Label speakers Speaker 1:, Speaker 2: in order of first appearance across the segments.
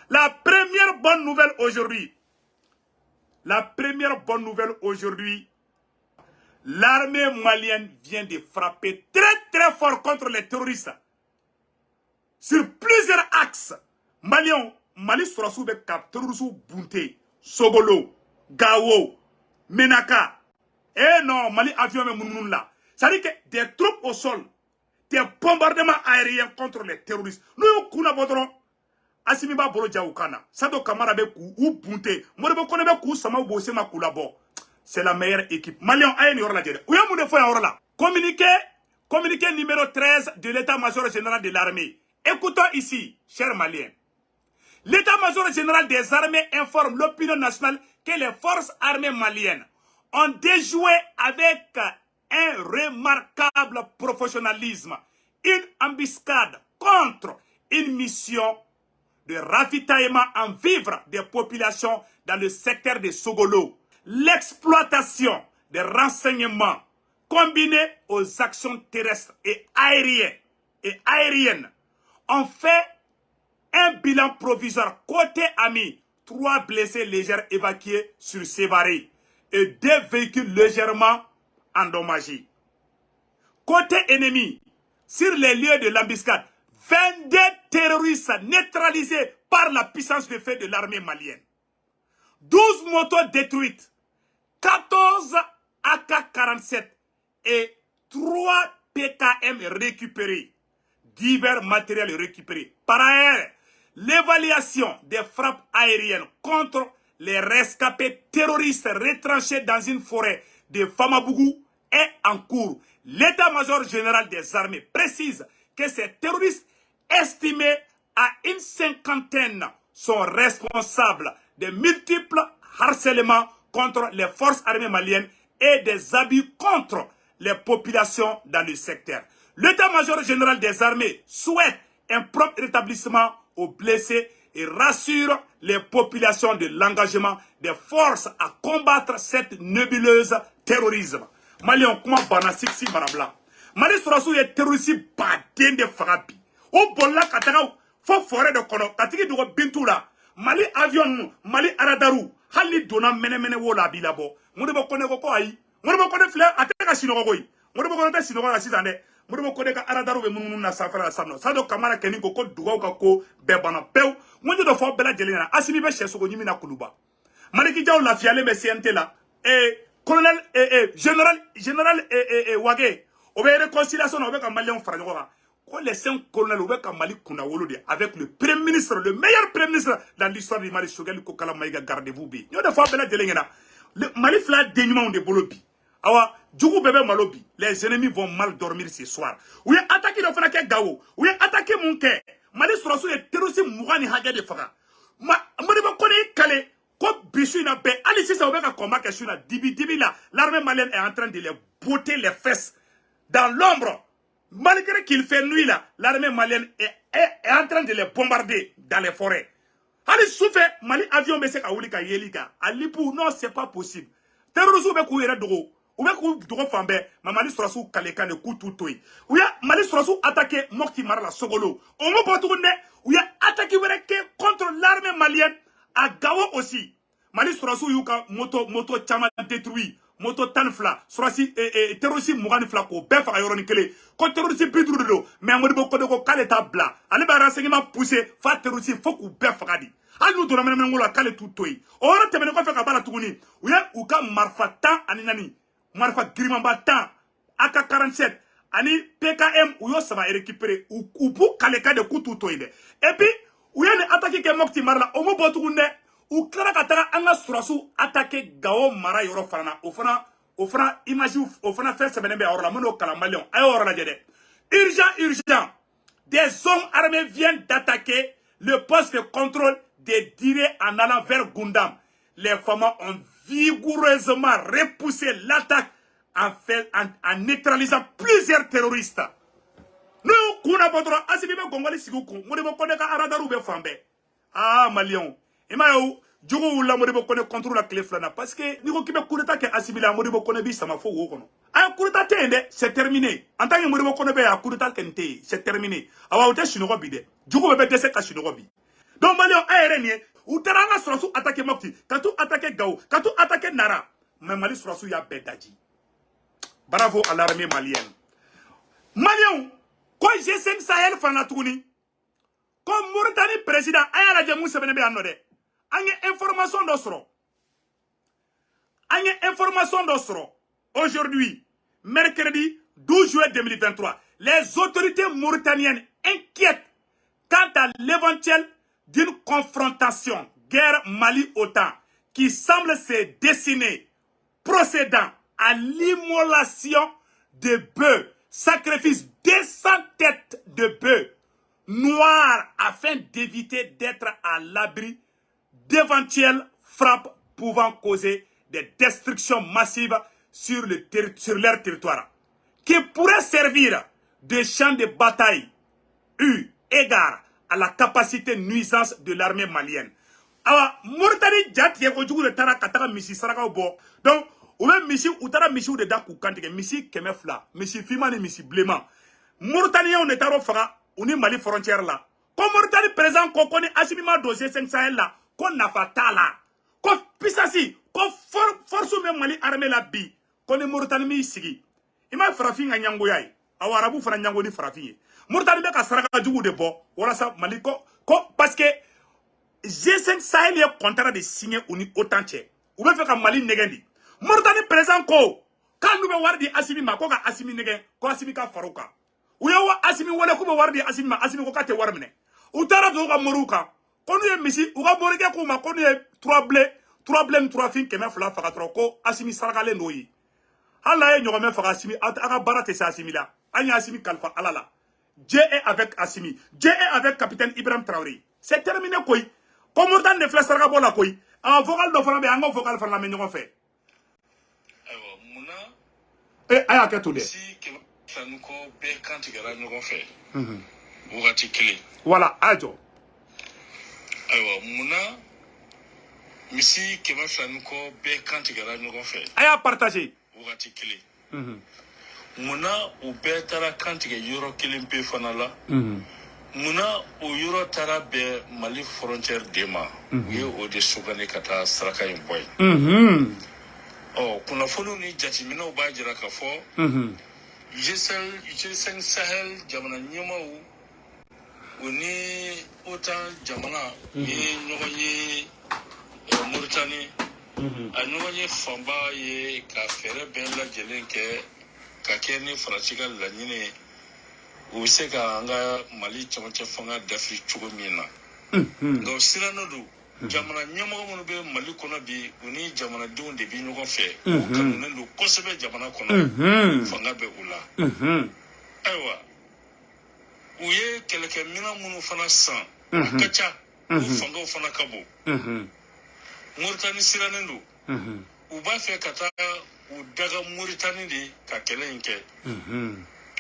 Speaker 1: La première bonne nouvelle aujourd'hui, l'armée malienne vient de frapper très fort contre les terroristes. Sur plusieurs axes, Mali Sorassou be kap terroristes Bunte, Sogolo, Gao, Menaka. Eh non, Mali avion me mounoun là. Ça dit que des troupes au sol, des bombardements aériens contre les terroristes. Nous, kuna bodron. Asimiba bolo jaoukana. Sado Kamara be kou ou Bunte. Morebo kone be kou sama ou bosse ma kou là-bas. C'est la meilleure équipe. Malion, aïe, n'y aura la djede. Où y'a mon fois là? Communiqué numéro 13 de l'état-major général de l'armée. Écoutons ici, chers Maliens. L'état-major général des armées informe l'opinion nationale que les forces armées maliennes ont déjoué avec un remarquable professionnalisme une embuscade contre une mission de ravitaillement en vivres des populations dans le secteur de Sogolo. L'exploitation des renseignements combinés aux actions terrestres et aériennes ont fait un bilan provisoire côté ami, 3 blessés légers évacués sur Sévaré et 2 véhicules légèrement endommagés. Côté ennemi, sur les lieux de l'embuscade, 22 terroristes neutralisés par la puissance de feu de l'armée malienne. 12 motos détruites, 14 AK-47 et 3 PKM récupérés. Divers matériels récupérés. Par ailleurs, l'évaluation des frappes aériennes contre les rescapés terroristes retranchés dans une forêt de Famabougou est en cours. L'état-major général des armées précise que ces terroristes estimés à une 50aine sont responsables de multiples harcèlements contre les forces armées maliennes et des abus contre les populations dans le secteur. L'état-major général des armées souhaite un prompt rétablissement aux blessés et rassure les populations de l'engagement des forces à combattre cette nébuleuse terrorisme. Mali on comment bana siksi marabla. Mali Sorassou est terroriste baden de farabi. O bolla kataka fo forêt de kono katiki dugo bintou la. Mali avion Mali aradaru hali dona mene wola bilabo. Modibo kone ko ayi. Modibo kone fle ateka sinogo koyi. Modibo kone ta sinogo la sizande. Modibo kone ka aradaru be mununu na safara samno. Sado kamara keni ko dugo ko bebana pew. Modi do fo bela jelena asimi be cheso ko nyimi na kuluba. Mali ki jaw la fiale be CNT la colonel général Wage au réconciliation avec un malien frangora. Quand les 5 colonels avec un Mali Kunawolode avec le premier ministre, le meilleur premier ministre dans l'histoire du Mali, Shogel Kokala Maïga, gardez-vous bien. Nous avons fait le Mali fla dénuement de Bolobi. Awa, Djougou bébé Malobi, les ennemis vont mal dormir ce soir. Oui, attaquer le Fanake Gao, oui, attaquer mon quai. Mali Sorassou est terroriste Mourani Haga de Faga. Modibo Kone Kale. Comme Bissou n'a pas, allez, si ça va faire combat que je suis là, dibi là, l'armée malienne est en train de les botter les fesses dans l'ombre. Malgré qu'il fait nuit là, l'armée malienne est en train de les bombarder dans les forêts. Allez, souffle, Mali avion bese ka wuli ka yelika. Alipou, non, c'est pas possible. Terrorisme be kou yere dogo. Ou be kou dogo fambe, ma Mali Sorassou kaleka ne kou toutoui. Ou ya Mali Sorassou attaqué Mokti Mara la Sogolo. On me botoune, ou ya attaqué contre l'armée malienne. À Gao aussi, Mali Sorassou yuka moto chama détruit, moto tanfla, Sorassi terroriste Mougani Flako, Befa Ayoroni Kele, quand terroriste Bidrudo, mais Modibo Kodego Kaleta Bla, allez ba renseignement poussé, fa terroriste Foku Befagadi. A nous donnons même la Kale Toutoui. On a terminé quoi faire Kabala Touni, ou ya Uka Marfa Tan Aninani, Marfa Grimamba Tan, AK-47, Ani PKM, ou yo ça va récupérer, ou pour Kaleka de Koutoutoïde. Et puis, ou y'a les attaquer que Mokti Marla, au mot botoune, ou Clara Katara, Anga Sorassou, attaquer Gao Mara Yoro Farana, au fana, imagine, au fana faire se mener à Orla, Mono Kalamalion, à Orla Djede. Urgent, des hommes armés viennent d'attaquer le poste de contrôle des Diré en allant vers Gundam. Les femmes ont vigoureusement repoussé l'attaque en neutralisant plusieurs terroristes. Nous, kuna bodro, asibibe gongoli siguku, modibo kone ka aradaru be fambe. Ah, Malion. Ima yo, djogo wula modibo kone contrôle la clé flana. Parce que, niko kibe kureta ke asibila modibo kone bi sama fo wokono. Ah, kureta tende, c'est terminé. En tant que modibo kone be ya kureta kente, c'est terminé. Awa ote shinogo bide. Djogo bebe dese ka shinogo bi. Donc Maliens aérien ou taranga surasu attaquer Mopti, katu attaquer Gao, katu attaquer Nara. Mais Mali surasu ya bedaji. Bravo à l'armée malienne. Maliens, quand G5 Sahel fanatouni, comme Mauritanie président, ayala jamu sebenebe anode. Anye information d'osro. Anye information d'osro. Aujourd'hui, mercredi 12 juillet 2023, les autorités mauritaniennes inquiètent quant à l'éventuel d'une confrontation guerre Mali-OTAN qui semble se dessiner, procédant à l'immolation de bœufs, sacrifice 200 têtes de bœufs noirs afin d'éviter d'être à l'abri d'éventuelles frappes pouvant causer des destructions massives sur leur territoire, qui pourraient servir de champ de bataille eu égard à la capacité nuisance de l'armée malienne. Alors, Mauritanie Djatiye Ojougou de Tara Katara Missi Saraka Bo. Donc, ou même Missi ou Tara Missi ou de Dakou Kantike, Missi Kemefla, Missi Fimani, Missi Bléman. Mauritanie, on est à Fara, on est Mali frontière là. Comme Mauritanie présent, qu'on connaît Assimima dossier 5 Sahel là, qu'on n'a pas là. Qu'on Pissassi, qu'on force même Mali armée là bi, qu'on est Mauritanie Sigi. Il m'a frappé à Nyangoyaï. Awa Arabu Fara Nyango ni frappé. Mauritanie beka saraka djougou de bo wala sa Mali ko parce que G5 Sahel est contrat de signer uni autant tché ou be fait ka Mali negendi Mauritanie présent ko quand nous be wardi Assimi ma ko ka Assimi negen ko Assimi ka faruka ou ya wa Assimi wala ko be wardi Assimi ma Assimi ko ka te warmene ou tara do ka moruka ko nu ye misi ou ka borike ko ma ko nu ye 3 blé 3 fin keme fla faka tro ko Assimi saraka le noyi hala ye nyogome faka Assimi aka barate sa Assimi la anya Assimi kalfa alala Dieu est avec Assimi. Dieu est avec capitaine Ibrahim Traoré. C'est terminé quoi? Comme on ne fait ça pour la quoi? En vocal de Fana, en vocal Fana, mais on fait.
Speaker 2: Alors, Mouna.
Speaker 1: Et à quel tour?
Speaker 2: Si ça nous coopère quand tu gardes nous fait. Vous ratiquez.
Speaker 1: Voilà, ajo.
Speaker 2: Alors, Mouna. Mais si ça nous coopère quand tu gardes nous fait.
Speaker 1: Aya partager.
Speaker 2: Vous ratiquez. Muna u bɛɛ taara kantigɛ yɔrɔ kelen pe fana la muna o yɔrɔ taara bɛn Mali frontière de ma u ye o de sugandi ka taa saraka in bɔ yen kunnafoniw ni jateminɛw b'a jira k'a fɔ G5 Sahel jamana ɲɛmaw u ni OTAN jamana u ye ɲɔgɔn ye Mauritanie a ɲɔgɔn ye fanba ye ka fɛɛrɛ bɛɛ lajɛlen kɛ ka kɛ ni Faransi ka laɲini u bɛ se ka an ka Mali cɛmancɛ fanga dafi cogo min na nka o sirannen don jamana ɲɛmɔgɔ minnu bɛ Mali kɔnɔ bi u ni jamanadenw de bɛ ɲɔgɔn fɛ u kanunen don kosɛbɛ jamana kɔnɔ fanga bɛ u la ayiwa u ye kɛlɛkɛminɛn minnu fana san a ka ca u fangaw fana ka bon Mauritanie sirannen don u b'a fɛ ka taa u daga Mauritanie de ka kɛlɛ in kɛ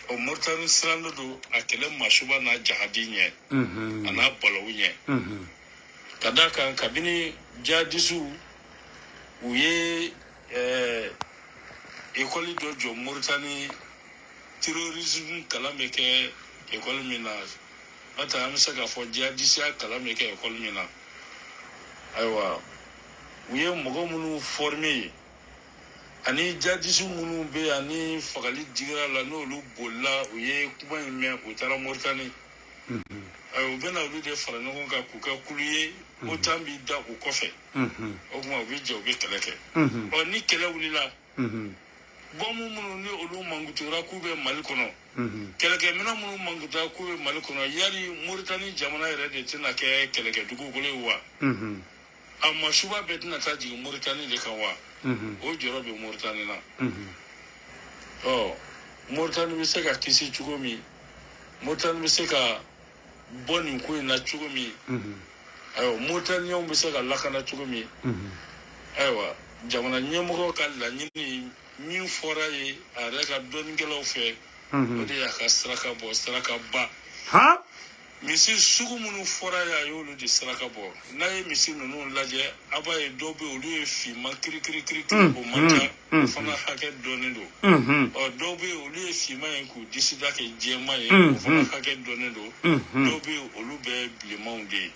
Speaker 2: o Mauritanie sirannen don a kɛlɛ masuba n'a jahadi ɲɛ a n'a balawu ɲɛ ka d'a kan kabini jihadisiw u ye école dɔ jɔ Mauritanie terrorisme kalan bɛ kɛ école min na n'o tɛ an bɛ se k'a fɔ jihadisiya kalan bɛ kɛ école min na ayiwa u ye mɔgɔ minnu former ani jihadisiw minnu bɛ yan ni fagali digira la n'olu bolila u ye kuma in mɛn u taara Mauritanie u bɛna olu de fara ɲɔgɔn kan k'u kɛ kulu ye OTAN b'i da u kɔfɛ o tuma u bɛ jɛ u bɛ kɛlɛ kɛ ni kɛlɛ wulila bɔnmu minnu ni olu mankutura k'u bɛ Mali kɔnɔ kɛlɛkɛminɛn minnu mankutura k'u bɛ Mali kɔnɔ yali Mauritanie jamana yɛrɛ de tɛna kɛ kɛlɛkɛdugukolo ye wa a masuba bɛɛ tɛna taa jigin Mauritanie de kan wa o jɔyɔrɔ bɛ Mauritanie na Mauritanie bɛ se ka kisi cogo min Mauritanie bɛ se ka bɔ nin ko in na cogo min ayiwa Mauritaniens bɛ se ka lakana cogo min ayiwa jamana ɲɛmɔgɔ ka laɲini min fɔra ye a yɛrɛ ka dɔnnikɛlaw fɛ o de y'a ka saraka bɔ saraka ba misi sugu minnu fɔra a y'olu de saraka bɔ n'a ye misi ninnu lajɛ a b'a ye dɔw bɛ olu ye finman kirikirikiri o man ca o fana hakɛ dɔnnen don ɔ dɔw bɛ yen olu ye finman ye k'u disida kɛ jɛman ye o fana hakɛ dɔnnen don dɔw bɛ yen olu bɛ bilenmanw de ye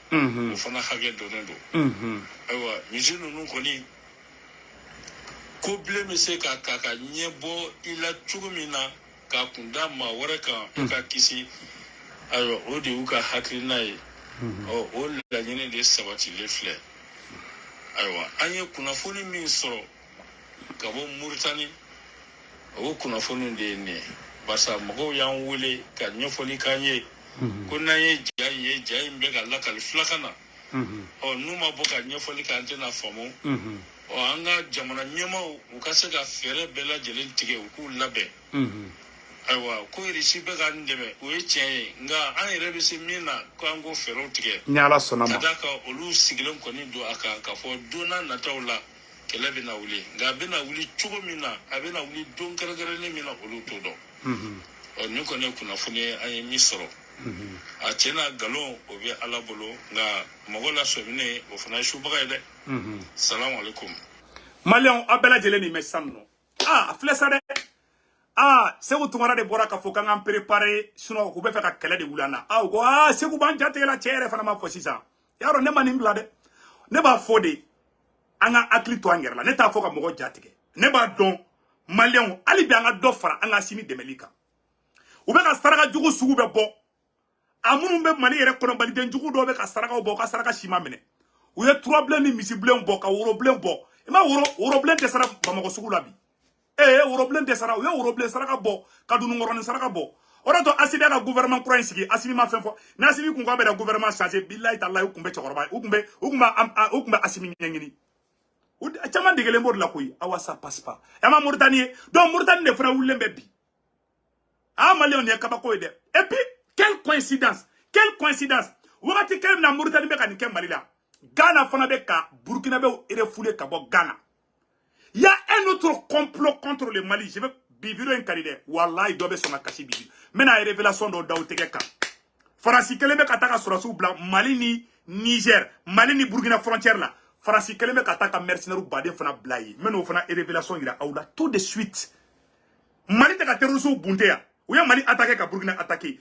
Speaker 2: o fana hakɛ dɔnnen don ayiwa misi ninnu kɔni ko bilen bɛ se ka ta ka ɲɛ bɔ i la cogo min na k'a kun da maa wɛrɛ kan i ka kisi ayiwa o de y'u ka hakilina ye o laɲini de sabatilen filɛ ayiwa an ye kunnafoni min sɔrɔ ka bɔ Muritani o kunnafoni de ye nin ye barisa mɔgɔw y'an wele ka ɲɛfɔli k'an ye ko n'an ye ja in ye ja in bɛ ka lakali filakan na n'u ma bɔ ka ɲɛfɔli k'an tɛna faamu an ka jamana ɲɛmaw u ka se ka fɛɛrɛ bɛɛ lajɛlen tigɛ u k'u labɛn ayiwa ko irisi bɛ ka n dɛmɛ o ye tiɲɛ ye nka an yɛrɛ bɛ se min na ko an k'o fɛɛrɛw tigɛ
Speaker 1: ni Ala sɔnna ma
Speaker 2: ka d'a kan olu sigilen kɔni don a kan k'a fɔ don n'a nataw la kɛlɛ bɛ na wuli nka a bɛ na wuli cogo min na a bɛ na wuli don kɛrɛnkɛrɛnnen min na olu t'o dɔn nin kɔni ye kunnafoni ye an ye min sɔrɔ a tiɲɛ na nkalon o bɛ Ala bolo nka mɔgɔ la sɔminen o fana ye subaga ye dɛ salamu aleykum
Speaker 1: maliyɛnw a bɛɛ lajɛlen nin bɛ sisan nɔ a filɛ sa dɛ Segu Tunkara de bɔra ka fɔ k'an k'an préparer sinon u bɛ fɛ ka kɛlɛ de wuli an na u ko Segu b'an jatigɛla cɛ yɛrɛ fana ma fɔ sisan y'a dɔn ne ma nin bila dɛ ne b'a fɔ de an ka hakili to an yɛrɛ la ne t'a fɔ ka mɔgɔ jatigɛ ne b'a dɔn maliyɛnw hali bi an ka dɔ fara an ka Asimi dɛmɛli kan u bɛ ka saraka jugu sugu bɛ bɔ a minnu bɛ Mali yɛrɛ kɔnɔ maliden jugu dɔw bɛ ka sarakaw bɔ ka saraka si ma minɛ u ye turabilen ni misibilen bɔ ka worobilen bɔ i ma worobilen tɛ sara Bamakɔ sugu la bi worobilen tɛ sara u ye worobilen saraka bɔ ka dunukɔrɔnin saraka bɔ o de to Asimi ka gouvernement kura in sigi Asimi ma fɛn fɔ ni Asimi kun k'a bɛ na gouvernement changer bilahi talahi u kun bɛ cɛkɔrɔba u kun bɛ Asimi ɲɛɲini caman degelen b'o de la koyi awa ça passe pas ɛ ma Muritani ye donc Muritani de fana wulilen bɛ bi maliyɛnw nin ye kabako ye dɛ et puis quelle coïncidence wagati kelen na Muritani bɛ ka nin kɛ Mali la Ghana fana bɛ ka Burkinabɛw refoulé ka bɔ Ghana. Il y a un autre complot contre le Mali. Je vais biviro en carrière. Wallahi doit son akashi bibi. Mais na révélation do daouteke ka. Farasi keleme kataka surasu blanc Mali ni Niger, Mali ni Burkina frontière là. Farasi keleme kataka mercenaire bade fana blaye. Mais no fana révélation ira aula tout de suite. Mali te ka terrorisme bunteya. Ou ya Mali attaquer ka Burkina attaquer.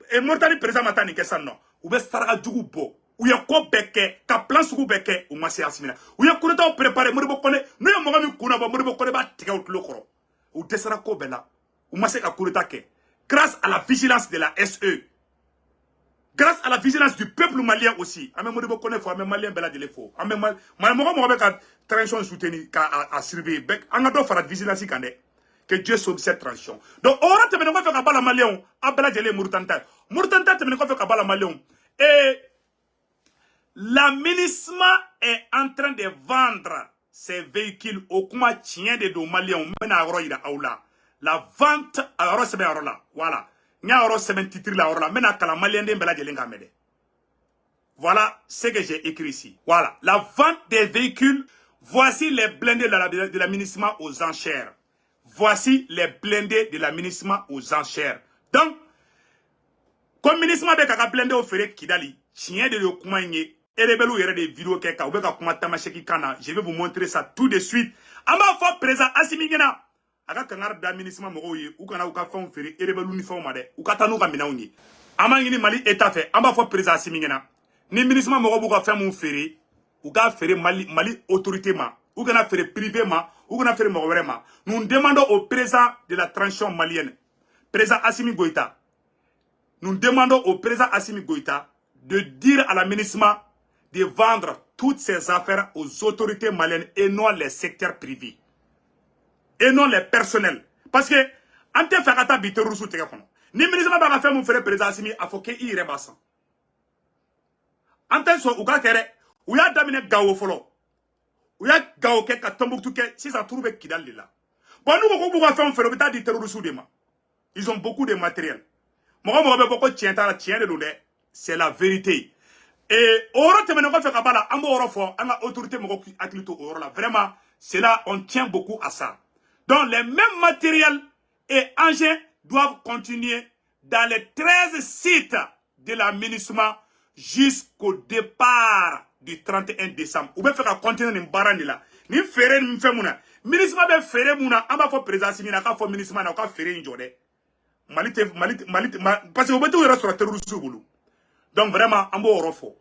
Speaker 1: Et Muritani président matani kesan non. Ou be saraka jugu bo. Ou ya ko beke ka plan sugu beke ou masi Asimi na ou ya kunata préparer Modibo Kone no ya moga mi kuna ba Modibo Kone ba tika o tulo koro ou desara ko bela ou masi ka kunata ke grâce à la vigilance de la SE grâce à la vigilance du peuple malien aussi ame Modibo Kone fo ame malien bela de lefo ame mal moga be ka transition soutenir ka à surveiller bec anga do fara vigilance kande que Dieu sauve cette transition donc ora te mena ko fe ka bala malien a bela de le Muritani te mena ko fe ka bala malien et l'aménagement est en train de vendre ses véhicules au kuma tien de do Maliens mena ro ira aula la vente à ro sebe la voilà nya ro sebe titre la ro la mena kala Malien de bela jelenga mede voilà ce que j'ai écrit ici voilà la vente des véhicules voici les blindés de l'aménagement aux enchères voici les blindés de l'aménagement aux enchères donc comme l'aménagement be kaka blindé au fere Kidali tien de do kuma nye Erebelu yere de vidéo keka ubeka kuma tamasheki kana je vais vous montrer ça tout de suite amba fo président Asimi ngena aka kangar da ministre mo ye u kana u ka fon fere Erebelu ni fon ma de u ka tanu ka minaw ni ama ngini Mali état fait amba fo président Asimi ngena ni ministre mo bu ka fon mu fere u ka fere Mali autorité ma u kana fere privé ma u kana fere mo were ma nous demandons au président de la transition malienne président Assimi Goïta nous demandons au président Assimi Goïta de dire à l'aménagement de vendre toutes ces affaires aux autorités maliennes et non les secteurs privés. Et non les personnels. Parce que, en te fait kata bite rusu tege kono. Ni ministre ba ka fait mon frère président Assimi a faut que i rebasan. En te so uga kere, ou ya damine gawo folo. Ou ya gawo ke ka Tombouctou ke si ça trouve Kidal là. Bon nous ko ba fait mon frère bita di terrorisme de ma. Ils ont beaucoup de matériel. Mo be boko tien de donné, c'est la vérité. Et oro te mena ko fe ka bala ambo oro fo anga autorité mo ko aklito oro là vraiment c'est là on tient beaucoup à ça. Donc les mêmes matériels et engins doivent continuer dans les 13 sites de la MINUSMA jusqu'au départ du 31 décembre. Ou bien faire continuer une barane là. Ni faire une femuna. MINUSMA be faire muna. Amba fo président simina ka fo MINUSMA na ka faire une journée. Parce que vous mettez sur la terroriste. Donc vraiment, on va au refo.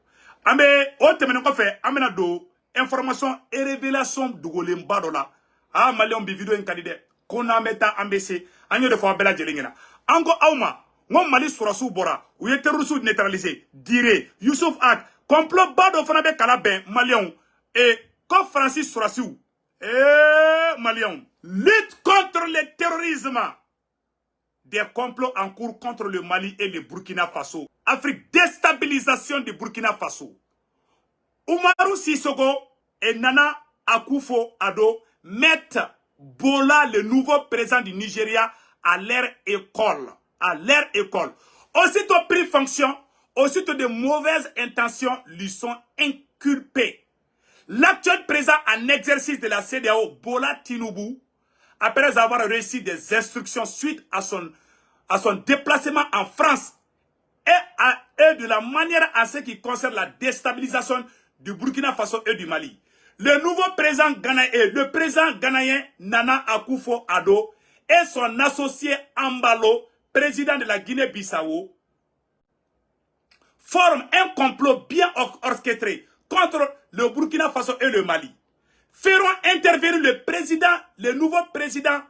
Speaker 1: On va do information et révélation de Golemba dola. Ah, Malion bi vidéo en candidat. Qu'on a meta ambessé. Agno de fois bella jelingena. Ango auma. Mon Mali sera sous bora. Ou est terroriste neutralisé. Dire. Youssouf Ak. Complot bado fanabe kalaben. Malion. Et quand Francis sera sous. Malion. Lutte contre le terrorisme. Des complots en cours contre le Mali et le Burkina Faso. Afrique, déstabilisation du Burkina Faso. Umaru Sissoco et Nana Akufo-Addo mettent Bola, le nouveau président du Nigeria, à leur école. À leur école. Aussitôt pris fonction, aussitôt de mauvaises intentions lui sont inculpées. L'actuel président en exercice de la CEDEAO, Bola Tinubu, après avoir reçu des instructions suite à son déplacement en France et de la manière à ce qui concerne la déstabilisation du Burkina Faso et du Mali. Le nouveau président ghanéen, le président ghanéen Nana Akufo-Addo et son associé Ambalo, président de la Guinée-Bissau, forment un complot bien orchestré contre le Burkina Faso et le Mali. Feront intervenir le nouveau président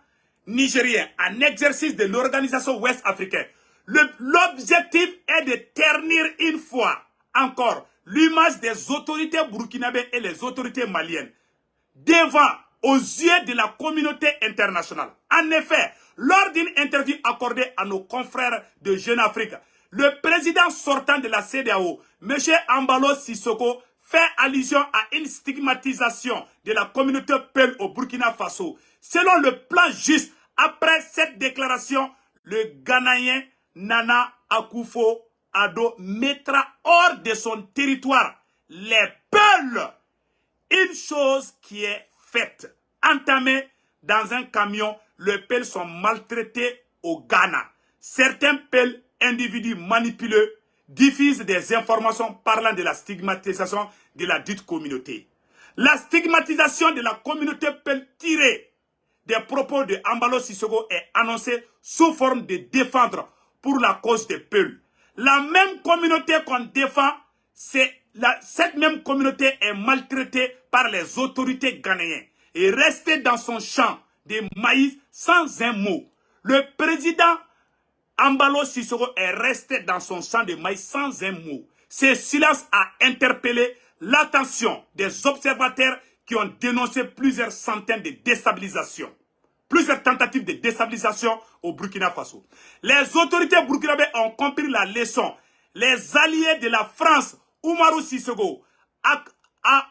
Speaker 1: nigérien en exercice de l'organisation ouest africaine. L'objectif est de ternir une fois encore l'image des autorités burkinabées et les autorités maliennes aux yeux de la communauté internationale. En effet, lors d'une interview accordée à nos confrères de Jeune Afrique, le président sortant de la CEDEAO, M. Ambalo Sissoko, fait allusion à une stigmatisation de la communauté Peul au Burkina Faso. Selon le plan juste, après cette déclaration, le Ghanéen Nana Akufo-Addo mettra hors de son territoire les Peuls. Une chose qui est faite. Entamés dans un camion, les Peuls sont maltraités au Ghana. Certains Peuls, individus manipuleux, diffusent des informations parlant de la stigmatisation de la dite communauté. La stigmatisation de la communauté Peul tirée des propos de Ambalo Sissoko est annoncée sous forme de défendre pour la cause des Peuls. La même communauté qu'on défend, cette même communauté est maltraitée par les autorités ghanéennes et restée dans son champ de maïs sans un mot. Le président Ambalo Sissoko est resté dans son champ de maïs sans un mot. Ce silence a interpellé l'attention des observateurs qui ont dénoncé plusieurs centaines de déstabilisations. Plusieurs tentatives de déstabilisation au Burkina Faso. Les autorités burkinabées ont compris la leçon. Les alliés de la France, Umaru Sissoko,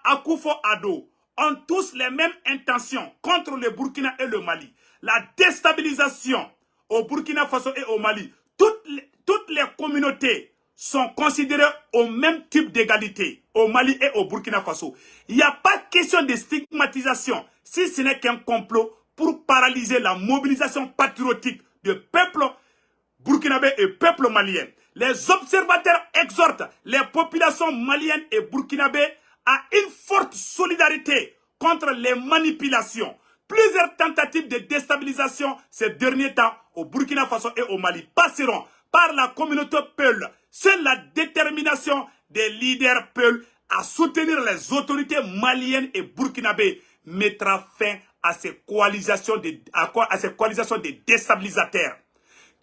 Speaker 1: Akufo-Addo, ont tous les mêmes intentions contre le Burkina et le Mali. La déstabilisation au Burkina Faso et au Mali, toutes les communautés sont considérées au même type d'égalité au Mali et au Burkina Faso. Il n'y a pas de question de stigmatisation si ce n'est qu'un complot pour paralyser la mobilisation patriotique de peuple burkinabé et peuple malien. Les observateurs exhortent les populations maliennes et burkinabées à une forte solidarité contre les manipulations. Plusieurs tentatives de déstabilisation ces derniers temps au Burkina Faso et au Mali passeront par la communauté Peul. Seule la détermination des leaders Peul à soutenir les autorités maliennes et burkinabées mettra fin à ces coalisations de déstabilisateurs.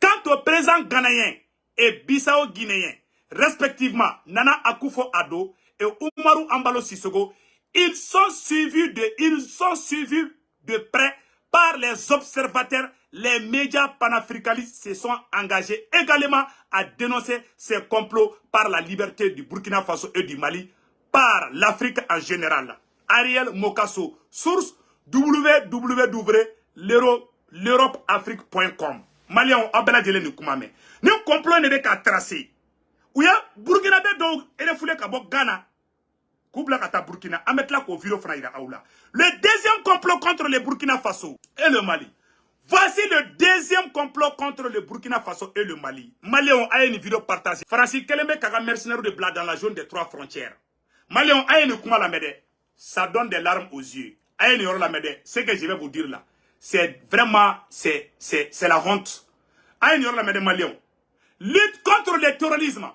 Speaker 1: Quant au président ghanéen et bissau-guinéen, respectivement Nana Akufo-Addo et Umaru Ambalo Sissoko, ils sont suivis de près par les observateurs. Les médias panafricanistes se sont engagés également à dénoncer ces complots par la liberté du Burkina Faso et du Mali, par l'Afrique en général. Ariel Mokasso, source www.l'europeafrique.com. Maliens, abela jele ni kumame. Ni complot ne be ka tracé. Ou ya Burkina be do ele foulé ka bo Ghana. Koubla kata Burkina, amet la ko viro fana ira aoula. Le deuxième complot contre le Burkina Faso et le Mali. Voici le deuxième complot contre le Burkina Faso et le Mali. Maliens a une vidéo partagée. Francis Kelembe Kaga mercenaire de Blas dans la zone des 3 frontières. Maliens a une kuma la médaille. Ça donne des larmes aux yeux. A une la médaille. Ce que je vais vous dire là, c'est vraiment, c'est la honte. A une la médaille Maliens. Lutte contre le terrorisme.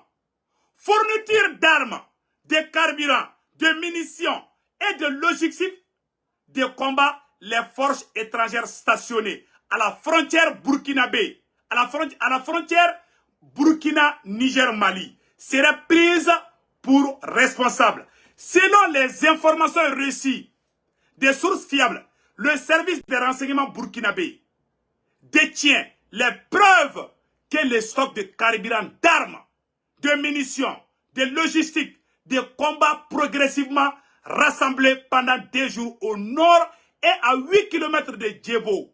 Speaker 1: Fourniture d'armes, de carburant, de munitions et de logistique de combat. Les forces étrangères stationnées à la frontière burkinabé, à la frontière Burkina-Niger-Mali, seraient prises pour responsables. Selon les informations reçues des sources fiables, le service de renseignement burkinabé détient les preuves que les stocks de carburant, d'armes, de munitions, de logistique, de combats progressivement rassemblés pendant 2 jours au nord et à 8 km de Djebo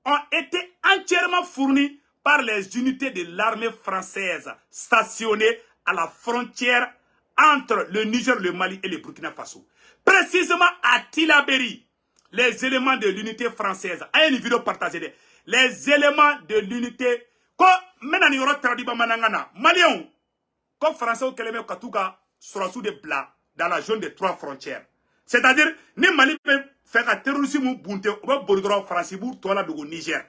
Speaker 1: ont été entièrement fournis par les unités de l'armée française stationnées à la frontière entre le Niger, le Mali et le Burkina Faso. Précisément à Tilaberi, les éléments de l'unité française, à une vidéo partagée, les éléments de l'unité, comme maintenant on traduit manangana, Maliens, comme français au Keleme Katouga, sera sous des plats dans la zone des 3 frontières. C'est-à-dire, ni Mali peut faire un terrorisme bunte, on va border français pour toi là au Niger.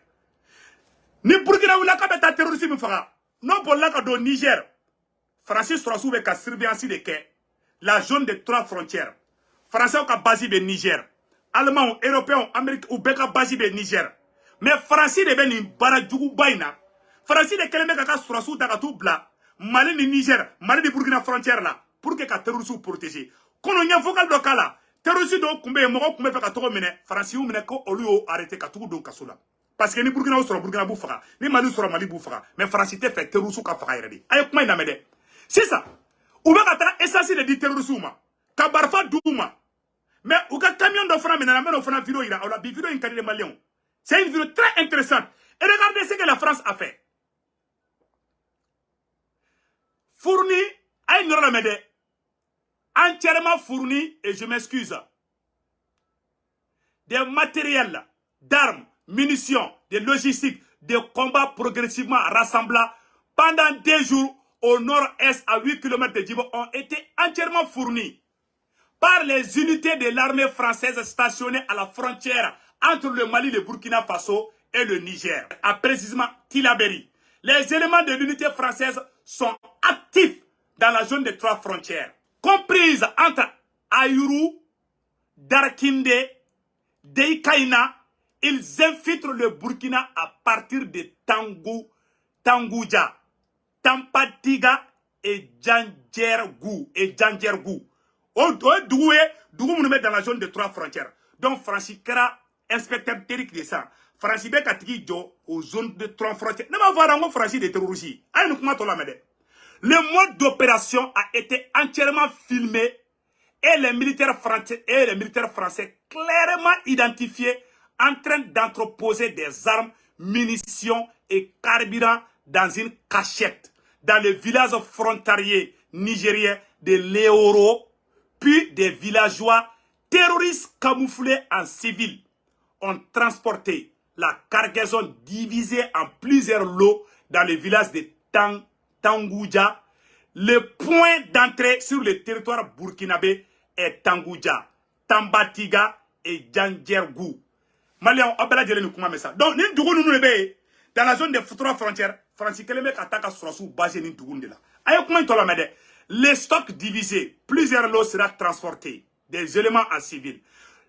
Speaker 1: Ni Burkina ou la kabeta terrorisme fera. Non pour la do Niger. Français sera sous avec la surveillance de quai. La zone des 3 frontières. Français au basi de Niger. Allemand, Européen, Américain ou beka basi de Niger. Mais Français de ben baradjougou baina. Français de keleme kaka sera sous dakatou bla. Mali ni Niger, Mali de Burkina frontière là. Pour que la terrorisme protégé. Quand on y a vocal de kala. Terroristes donc kumbe moko kumbe fa ka to mene Français ou mene ko olu yo arrêté ka tugu don kasola parce que ni Burkina soro Burkina bu faga ni Mali soro Mali bu faga mais Français te fait terroristes ka faga yere di ay kuma ina mede c'est ça ou ba ka ta essentiel de terroristes ma ka barfa duma mais ou ka camion de franc mena mena franc vidéo ira ou la bi vidéo in kadi les Maliens c'est une vidéo très intéressante et regardez ce que la France a fait fourni ay nora la mede entièrement fourni, et je m'excuse, des matériels, d'armes, munitions, de logistique, de combats progressivement rassemblés pendant 2 jours au nord-est à 8 km de Djibo ont été entièrement fournis par les unités de l'armée française stationnées à la frontière entre le Mali, le Burkina Faso et le Niger, à précisément Tilaberi. Les éléments de l'unité française sont actifs dans la zone des 3 frontières, comprise entre Ayuru, Darkinde, Deikaina. Ils infiltrent le Burkina à partir de Tangouja, Tampatiga et Djandjergou. Dougou nous met dans la zone de 3 frontières. Donc Francis Kera, inspecteur terrique de ça. Francis Bekatiki Jo aux zones de 3 frontières. Ne va voir un Francis de terroristes. Aïe, nous comment la mede. Le mode d'opération a été entièrement filmé et les militaires français clairement identifiés en train d'entreposer des armes, munitions et carburants dans une cachette dans le village frontalier nigérien de Léoro, puis des villageois terroristes camouflés en civil ont transporté la cargaison divisée en plusieurs lots dans le village de Tangouja. Le point d'entrée sur le territoire burkinabé est Tangouja, Tambatiga et Djandjergou. Maliens, on a dit comment ça. Donc, nous sommes dans la zone des 3 frontières. Francis Keleme Kataka sera sous base de là. Ayo comment tu l'as. Les stocks divisés, plusieurs lots seront transportés, des éléments en civil.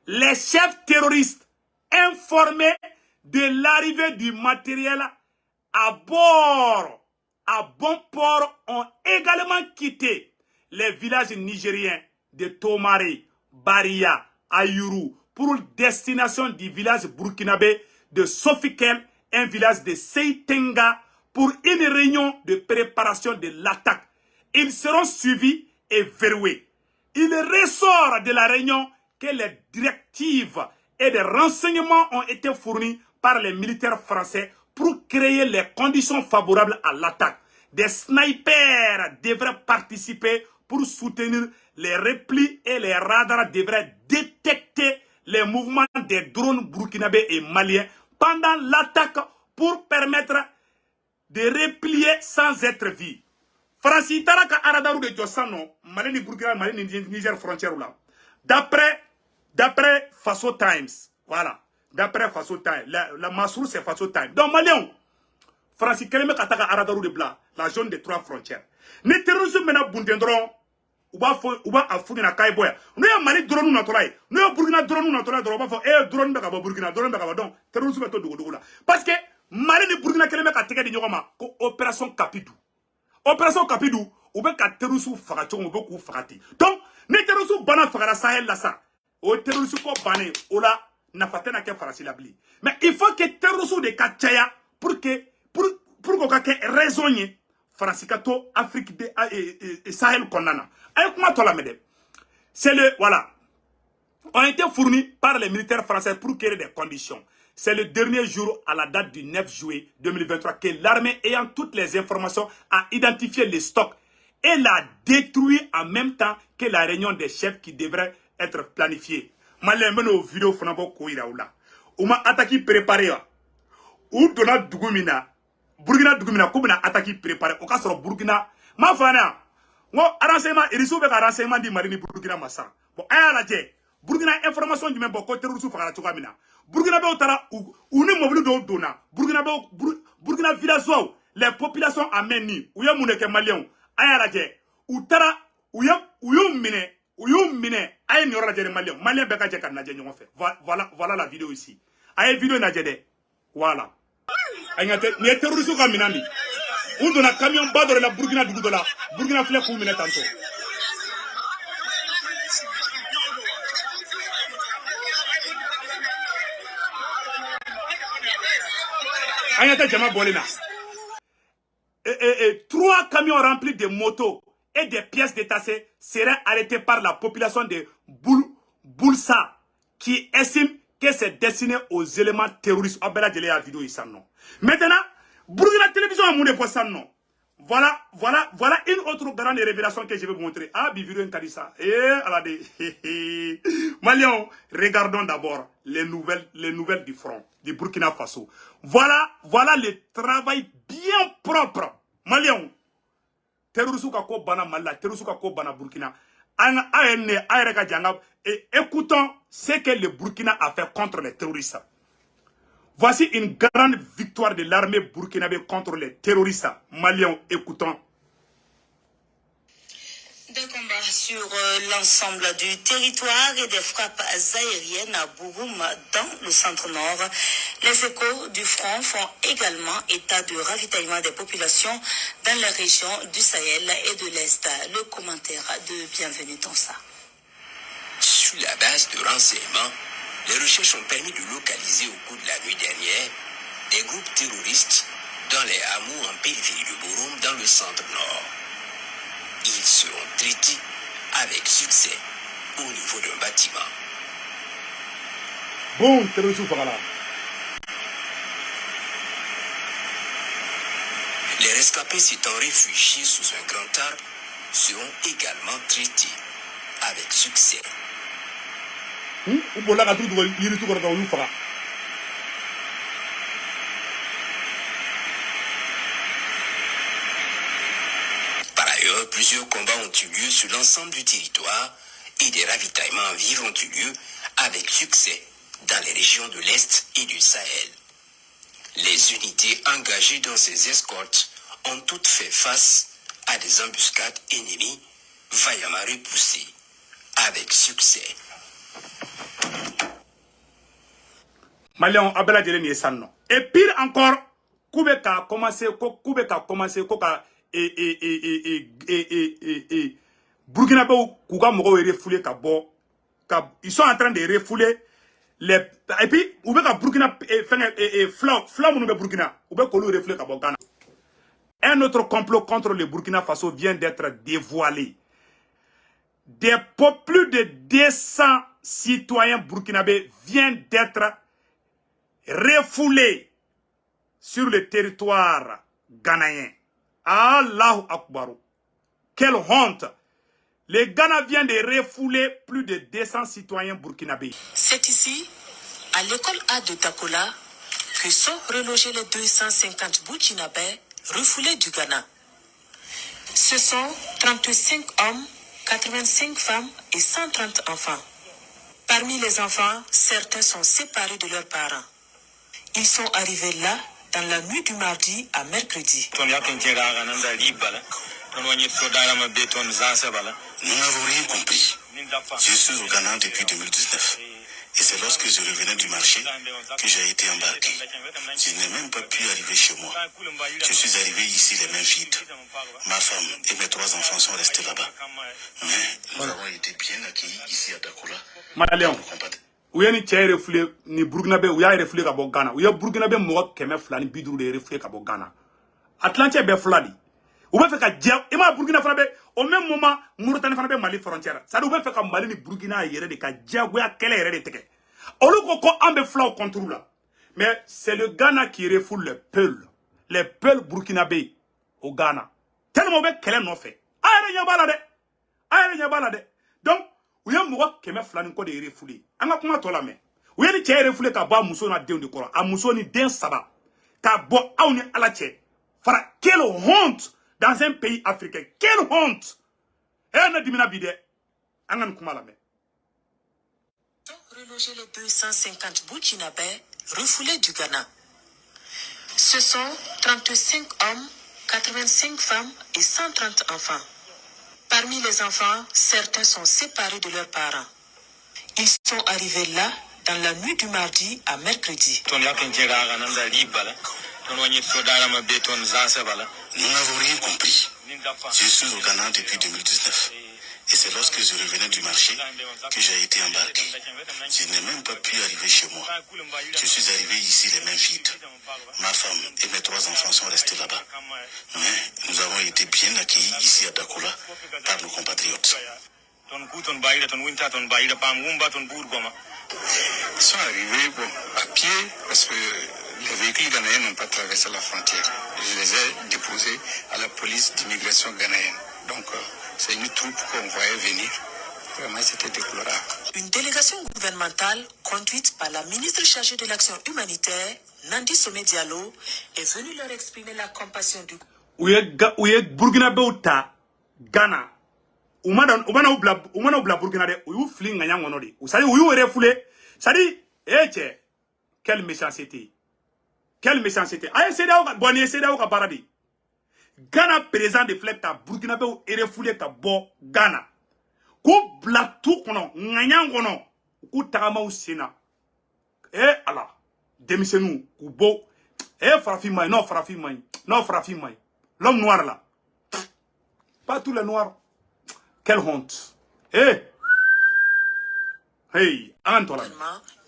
Speaker 1: Les chefs terroristes informés de l'arrivée du matériel à bord, à bon port, ont également quitté les villages nigériens de Tomari, Baria, Ayuru, pour destination du village burkinabé de Sofikel, un village de Seitenga, pour une réunion de préparation de l'attaque. Ils seront suivis et verrouillés. Il ressort de la réunion que les directives et des renseignements ont été fournis par les militaires français pour créer les conditions favorables à l'attaque. Des snipers devraient participer pour soutenir les replis et les radars devraient détecter les mouvements des drones burkinabés et maliens pendant l'attaque pour permettre de replier sans être vu. France Taraka Aradaru de Jossano, Mali ni Burkina, Mali ni Niger frontière là. D'après Faso Times, voilà. D'après Faso Times, la Masrou c'est Faso Times. Donc Malion, France Keleme Kataka Aradaru de Bla, la zone des 3 frontières. Ne terrorisme maintenant Bundendron, ou ba afuni na Kaiboya. Nous y a Mali drone na tolai, nous y a Burkina drone na tolai, drone ba drone ba Burkina, drone ba donc terrorisme to dogo là. Parce que Mali ni Burkina Keleme Kataka di Nyoma, ko opération Capidou. Opération Capidou, ou bien qu'à terrorisme fagation, ou beaucoup fagati. Donc, ne terrorisme bana fagara Sahel là ça. O terrorisme ko bané, ou là, n'a pas tena ke farasi la bli. Mais il faut que terrorisme de Kachaya, pour qu'on ait raisonné, Farasikato, Afrique et Sahel Konana. Avec moi, toi la madame. C'est le, voilà. Ont été fournis par les militaires français pour créer des conditions. C'est le dernier jour, à la date du 9 juillet 2023, que l'armée ayant toutes les informations a identifié les stocks et l'a détruit en même temps que la réunion des chefs qui devrait être planifiée. Malais, meno vidéo fanabo koira oula. Ouma attaque préparé. Ou donna Dugumina. Burkina Dugumina, koumina attaque préparé. Au cas sur Burkina. Ma fana. Moi, renseignement, il reçoit un renseignement di Marini Burkina Massa. Bon, aïe la dje. Burkina information du même bon côté terrorisme fagala chokamina. Burkina be otara ou ne mobile do dona. Burkina village les populations ameni ou ya muneke malien aya la je ou tara ou yo mine ay ni ora je malien be ka je kan na je ñon fait. Voilà la vidéo ici. Ay vidéo na je de. Voilà. Ay ni terrorisme ka minandi. On dona camion badore la Burkina dugu do la. Burkina flek ku mine tanto. Et 3 camions remplis de motos et des pièces détachées seraient arrêtés par la population de Boulsa qui estime que c'est destiné aux éléments terroristes. Maintenant, Burkina Télévision a montré ça non. Voilà une autre grande révélation que je vais vous montrer. Ah, Biviru Nkadissa. Maliens, regardons d'abord les nouvelles du front, du Burkina Faso. Voilà le travail bien propre. Maliens, terrorisme kako bana Mali, terrorisme kako bana Burkina. Et écoutons ce que le Burkina a fait contre les terroristes. Voici une grande victoire de l'armée burkinabé contre les terroristes. Maliens, écoutons.
Speaker 3: Des combats sur l'ensemble du territoire et des frappes aériennes à Bouroum dans le centre-nord. Les échos du front font également état de ravitaillement des populations dans les régions du Sahel et de l'Est. Le commentaire de Bienvenue Tonsa.
Speaker 4: Sur la base de renseignements, les recherches ont permis de localiser au cours de la nuit dernière des groupes terroristes dans les hameaux en périphérie de Bouroum dans le centre-nord. Ils seront traités avec succès au niveau d'un bâtiment.
Speaker 1: Bon, terrorisme, voilà.
Speaker 4: Les rescapés s'étant réfugiés sous un grand arbre seront également traités avec succès. Par ailleurs, plusieurs combats ont eu lieu sur l'ensemble du territoire et des ravitaillements en vivres ont eu lieu avec succès dans les régions de l'Est et du Sahel. Les unités engagées dans ces escortes ont toutes fait face à des embuscades ennemies vaillamment repoussées avec succès.
Speaker 1: Maliens, Abela Djelen est ça non. Et pire encore, Koubeka a commencé, Burkinabé Kouga Moro est refoulé Kabo. Ils sont en train de refouler les. Et puis, Oubeka Burkina Flamme Burkina. Oubeka Kolo refoulé Kabo Ghana. Un autre complot contre le Burkina Faso vient d'être dévoilé. Plus de 200 citoyens burkinabés viennent d'être refoulés sur le territoire ghanéen. Allahu Akbar. Quelle honte! Le Ghana vient de refouler plus de 200 citoyens burkinabés.
Speaker 3: C'est ici, à l'école A de Takola,
Speaker 5: que sont relogés les 250 Burkinabés refoulés du Ghana. Ce sont 35 hommes, 85 femmes et 130 enfants. Parmi les enfants, certains sont séparés de leurs parents. Ils sont arrivés là dans la nuit du mardi à mercredi.
Speaker 4: Nous n'avons rien compris. Je suis au Ghana depuis 2019. Et c'est lorsque je revenais du marché que j'ai été embarqué. Je n'ai même pas pu arriver chez moi. Je suis arrivé ici les mains vides. Ma femme et mes 3 enfants sont restés là-bas. Mais nous avons été bien accueillis ici à Dakola.
Speaker 1: Maliens, où est le reflet ni Burkinabé, où y a reflet à Ghana, où y a Burkinabé moi qui m'a flani bidou de reflet à Ghana. Atlantique be flani. Où est fait qu'à Djab, et ma Burkina Fabe, au même moment, Mauritanie Fabe Mali frontière. Ça doit faire comme Mali ni Burkina yere de qu'à Djab, où y a quelle erreur de teke. Au lieu qu'on ambe flau contre là. Mais c'est le Ghana qui refoule les peuls burkinabés au Ghana. Tellement bien qu'elle n'en fait. Aïe, n'y a pas là. Donc, où y a moi qui m'a flani quoi de refoulé. On a comment toi là, mais. Où y a des tiers refoulés qu'à boire mousson à déon de corps. À mousson ni den saba. Qu'à boire à on à la tiers. Fara, quelle honte dans un pays africain. Quelle honte. Et on a dit, on a comment là, mais.
Speaker 5: Relogés les 250 Burkinabés refoulés du Ghana. Ce sont 35 hommes, 85 femmes et 130 enfants. Parmi les enfants, certains sont séparés de leurs parents. Ils sont arrivés là dans la nuit du mardi à mercredi.
Speaker 4: Nous n'avons rien compris. Je suis au Ghana depuis 2019. Et c'est lorsque je revenais du marché que j'ai été embarqué. Je n'ai même pas pu arriver chez moi. Je suis arrivé ici les mains vides. Ma femme et mes 3 enfants sont restés là-bas. Mais nous avons été bien accueillis ici à Dakola par nos compatriotes. Ils sont arrivés à pied parce que les véhicules ghanéens n'ont pas traversé la frontière. Je les ai déposés à la police d'immigration ghanéenne. Donc, c'est une troupe qu'on voyait venir. Vraiment, c'était déplorable.
Speaker 5: Une délégation gouvernementale conduite par la ministre chargée de l'action humanitaire, Nandi Somé Diallo, est venue leur exprimer la compassion du...
Speaker 1: Où est Burkinabé ou ta Ghana. Où m'a oubla Burkinabé, où you fling à Yangonori. Où ça dit, où you refoulé. Ça dit, eh, tchè, quelle méchanceté. Quelle méchanceté. Aïe, c'est là où, bonne, c'est là où, Baradi. Ghana présent de flèche à Burkinabé ou refoulé à Bo Ghana. Kou blatou kono, nganyang kono, kou tagama ou sena. Eh, Allah, démissionnez-nous, kou bo. Eh, farafimay, non, farafimay, non, farafimay. L'homme noir là. Pas tous les noirs. Quelle honte. Eh. Hey, Antoine.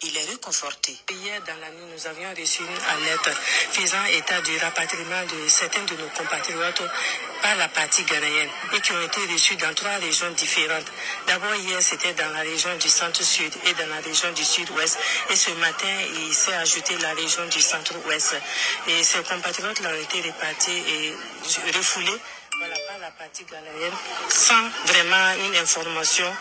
Speaker 5: Il est réconforté. Hier, dans la nuit, nous avions reçu une alerte faisant état du rapatriement de certains de nos compatriotes par la partie ghanéenne et qui ont été reçus dans 3 régions différentes. D'abord, hier, c'était dans la région du centre-sud et dans la région du sud-ouest. Et ce matin, il s'est ajouté la région du centre-ouest. Et ces compatriotes ont été répartis et refoulés. Voilà, par la partie ghanéenne, sans vraiment une information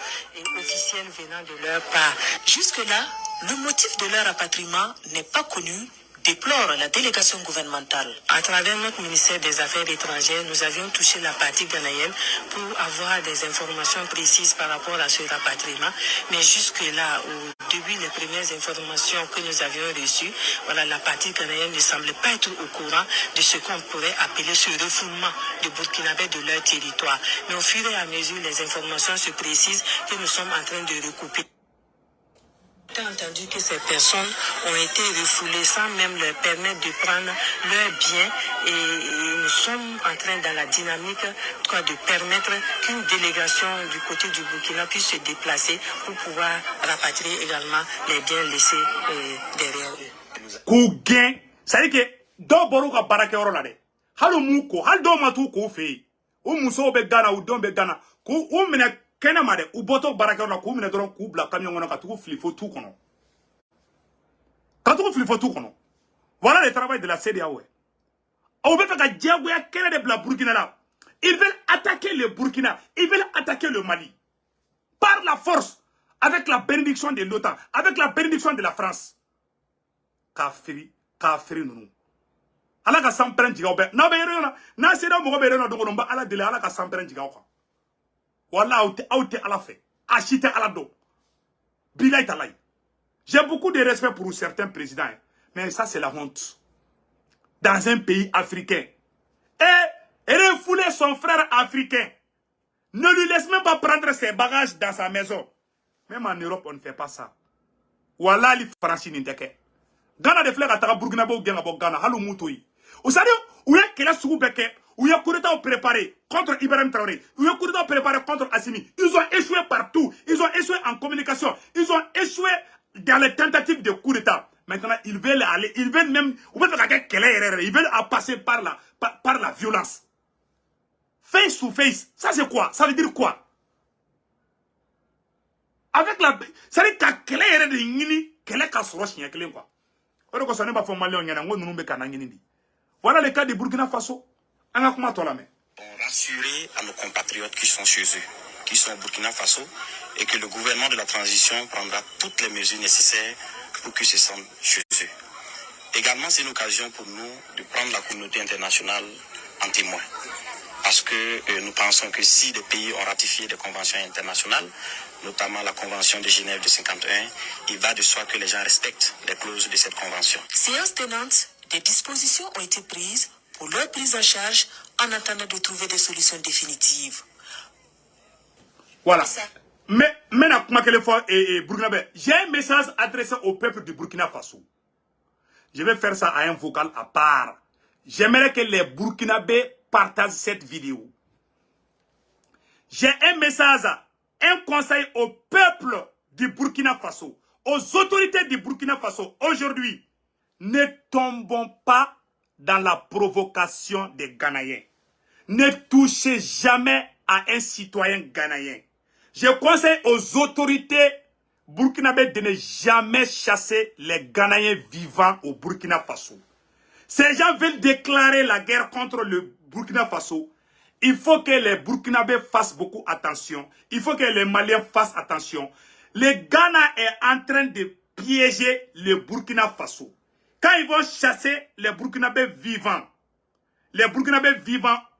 Speaker 5: officielle venant de leur part. Jusque-là, le motif de leur rapatriement n'est pas connu, déplore la délégation gouvernementale. À travers notre ministère des Affaires étrangères, nous avions touché la partie ghanéenne pour avoir des informations précises par rapport à ce rapatriement. Mais jusque-là, au début, les premières informations que nous avions reçues, voilà, la partie ghanéenne ne semblait pas être au courant de ce qu'on pourrait appeler ce refoulement de Burkinabés de leur territoire. Mais au fur et à mesure, les informations se précisent que nous sommes en train de recouper. J'ai entendu que ces personnes ont été refoulées sans même leur permettre de prendre leurs biens et nous sommes en train dans la dynamique de permettre qu'une délégation du côté du Burkina puisse se déplacer pour pouvoir rapatrier également les biens laissés derrière eux.
Speaker 1: Kougen, ça dit que do boru ka barake oro la de. Halu muko, hal do matu ko fe. O muso be Ghana ou don be Ghana. Ko o mena kena made ou boto barake oro la ko mena doron ku bla camion ngona ka tu flifo tout kono. Ka tu flifo tout kono. Voilà le travail de la CEDEAO. On veut faire que Diagoya kena de bla Burkina là. Ils veulent attaquer le Burkina, ils veulent attaquer le Mali. Par la force, avec la bénédiction de l'OTAN, avec la bénédiction de la France. Kafiri, kafiri nunu. Ala ka sampren jigaw be. Na be yero na se da mo be yero do ba ala dele ala ka sampren jigaw ka. Wala auté ala fait. Achité ala do. Bilay talay. J'ai beaucoup de respect pour certains présidents, hein, mais ça c'est la honte. Dans un pays africain. Et refouler son frère africain. Ne lui laisse même pas prendre ses bagages dans sa maison. Même en Europe, on ne fait pas ça. Voilà les Français n'intèquent. Ghana de fleurs à Tara Burkina Faso, Ghana, Halou Moutoui. Vous savez, où est-ce qu'il y a Soubeke, où il y a coup d'État préparé contre Ibrahim Traoré, où il y a coup d'État préparé contre Assimi. Ils ont échoué partout. Ils ont échoué en communication. Ils ont échoué dans les tentatives de coup d'État. Maintenant, ils veulent aller, ils veulent même, ils veulent passer par la violence. Face to face, ça c'est quoi? Ça veut dire quoi? Avec la... Ça veut dire que voilà le cas de Burkina Faso.
Speaker 4: Pour rassurer à nos compatriotes qui sont chez eux, qui sont au Burkina Faso, et que le gouvernement de la transition prendra toutes les mesures nécessaires pour qu'ils se sentent chez eux. Également, c'est une occasion pour nous de prendre la communauté internationale en témoin. Parce que nous pensons que si des pays ont ratifié des conventions internationales, notamment la convention de Genève de 51, il va de soi que les gens respectent les clauses de cette convention.
Speaker 5: Séance tenante, des dispositions ont été prises pour leur prise en charge en attendant de trouver des solutions définitives.
Speaker 1: Voilà. Mais maintenant, j'ai un message adressé au peuple du Burkina Faso. Je vais faire ça à un vocal à part. J'aimerais que les Burkinabés partagent cette vidéo. J'ai un message, un conseil au peuple du Burkina Faso, aux autorités du Burkina Faso. Aujourd'hui, ne tombons pas dans la provocation des Ghanéens. Ne touchez jamais à un citoyen ghanéen. Je conseille aux autorités burkinabées de ne jamais chasser les Ghanéens vivants au Burkina Faso. Ces gens veulent déclarer la guerre contre le Burkina Faso. Il faut que les Burkinabés fassent beaucoup attention. Il faut que les Maliens fassent attention. Le Ghana est en train de piéger le Burkina Faso. Quand ils vont chasser les Burkinabés vivants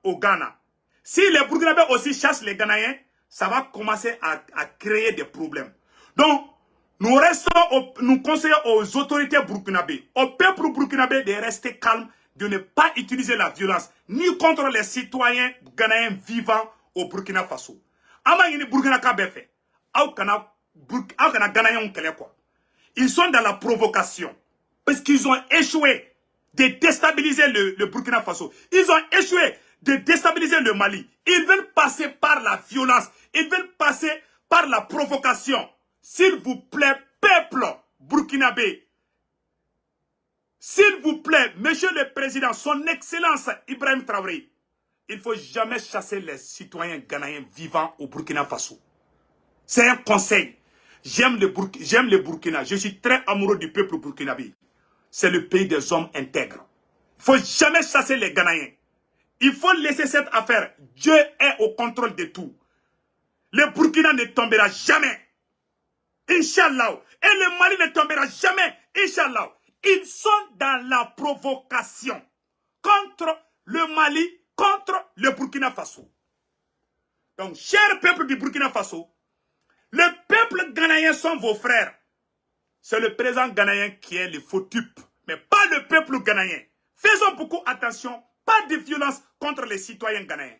Speaker 1: au Ghana, si les Burkinabés aussi chassent les Ghanéens, ça va commencer à créer des problèmes. Donc, nous conseillons aux autorités burkinabées, au peuple burkinabé de rester calme, de ne pas utiliser la violence, ni contre les citoyens ghanéens vivant au Burkina Faso. Ils sont dans la provocation, parce qu'ils ont échoué de déstabiliser le Burkina Faso. Ils ont échoué de déstabiliser le Mali. Ils veulent passer par la violence. Ils veulent passer par la provocation. S'il vous plaît, peuple burkinabé. S'il vous plaît, monsieur le président, son excellence Ibrahim Traoré, il ne faut jamais chasser les citoyens ghanéens vivant au Burkina Faso. C'est un conseil. J'aime le Burkina. Je suis très amoureux du peuple burkinabé. C'est le pays des hommes intègres. Il ne faut jamais chasser les Ghanéens. Il faut laisser cette affaire. Dieu est au contrôle de tout. Le Burkina ne tombera jamais. Inch'Allah. Et le Mali ne tombera jamais. Inch'Allah. Ils sont dans la provocation contre le Mali, contre le Burkina Faso. Donc, cher peuple du Burkina Faso, le peuple ghanéen sont vos frères. C'est le président ghanéen qui est le faux type, mais pas le peuple ghanéen. Faisons beaucoup attention, pas de violence contre les citoyens ghanéens.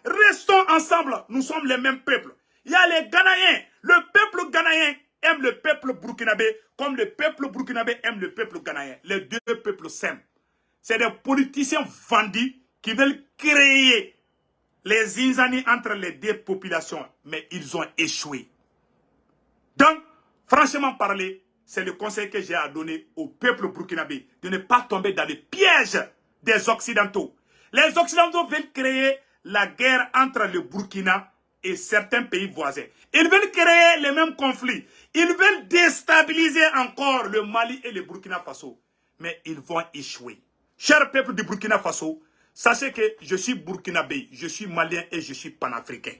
Speaker 1: Restons ensemble, nous sommes les mêmes peuples. Il y a les Ghanéens, le peuple ghanéen aime le peuple burkinabé, comme le peuple burkinabé aime le peuple ghanéen. Les deux peuples s'aiment. C'est des politiciens vendus qui veulent créer les inzanis entre les deux populations, mais ils ont échoué. Donc, franchement parler, c'est le conseil que j'ai à donner au peuple burkinabé, de ne pas tomber dans le piège des Occidentaux. Les Occidentaux veulent créer la guerre entre le Burkina et certains pays voisins. Ils veulent créer les mêmes conflits. Ils veulent déstabiliser encore le Mali et le Burkina Faso. Mais ils vont échouer. Cher peuple du Burkina Faso, sachez que je suis burkinabé, je suis malien et je suis panafricain.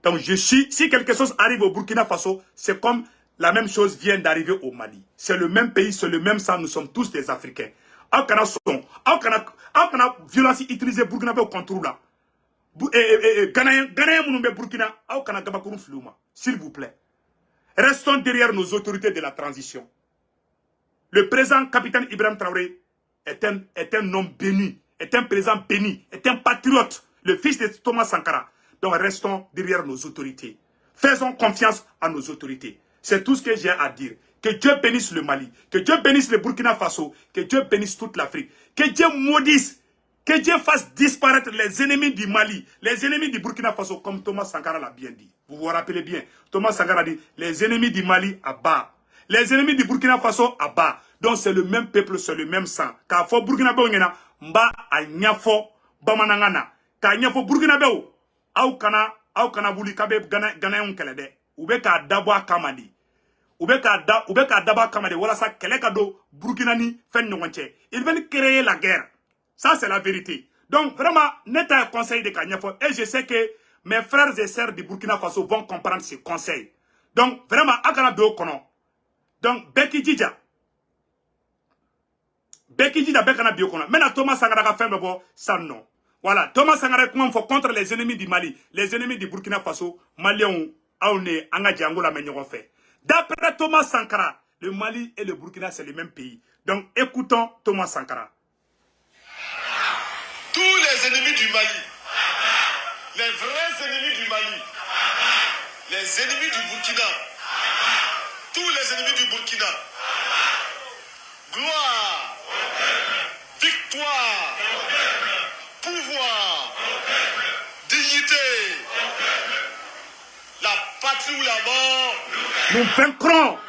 Speaker 1: Donc si quelque chose arrive au Burkina Faso, c'est comme la même chose vient d'arriver au Mali. C'est le même pays, c'est le même sang, nous sommes tous des Africains. Aukana violence utilisée Burkina au contrôle là. Ghanéen Burkina, Aukana Gabakourou Flouma. S'il vous plaît. Restons derrière nos autorités de la transition. Le président capitaine Ibrahim Traoré est un homme béni, est un président béni, est un patriote, le fils de Thomas Sankara. Donc restons derrière nos autorités. Faisons confiance à nos autorités. C'est tout ce que j'ai à dire. Que Dieu bénisse le Mali, que Dieu bénisse le Burkina Faso, que Dieu bénisse toute l'Afrique. Que Dieu maudisse, que Dieu fasse disparaître les ennemis du Mali, les ennemis du Burkina Faso, comme Thomas Sankara l'a bien dit. Vous vous rappelez bien, Thomas Sankara dit, les ennemis du Mali à bas, les ennemis du Burkina Faso à bas. Donc c'est le même peuple, c'est le même sang. Car faut Burkina Faso, mba a nyafo bamanangana. Car nyafo Burkina Faso, au kana buli kabe Ghanéen kelede. Ube ka dabwa kamadi. Ube ka dabwa kamadi. Voilà ça, kele kado Burkina ni fen nyonche. Ils veulent créer la guerre. Ça c'est la vérité. Donc vraiment, n'est un conseil de Kanyafo. Et je sais que mes frères et sœurs du Burkina Faso vont comprendre ces conseils. Donc vraiment, akana do kono. Donc Beki Djidja. Beki Djidja bekana bio kono. Maintenant Thomas Sankara ka fait ça non. Voilà, Thomas Sankara comment faut contre les ennemis du Mali, les ennemis du Burkina Faso, Maliens aune anga django la menyo fait. D'après Thomas Sankara, le Mali et le Burkina c'est le même pays. Donc écoutons Thomas Sankara.
Speaker 2: Tous les ennemis du Mali, les vrais ennemis du Mali, les ennemis du Burkina, tous les ennemis du Burkina, gloire, victoire, pouvoir, dignité, la patrie ou la mort.
Speaker 1: Nous vaincrons.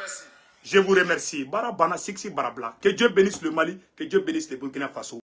Speaker 1: Je vous remercie. Barabana Siksi Barabla. Que Dieu bénisse le Mali, que Dieu bénisse le Burkina Faso.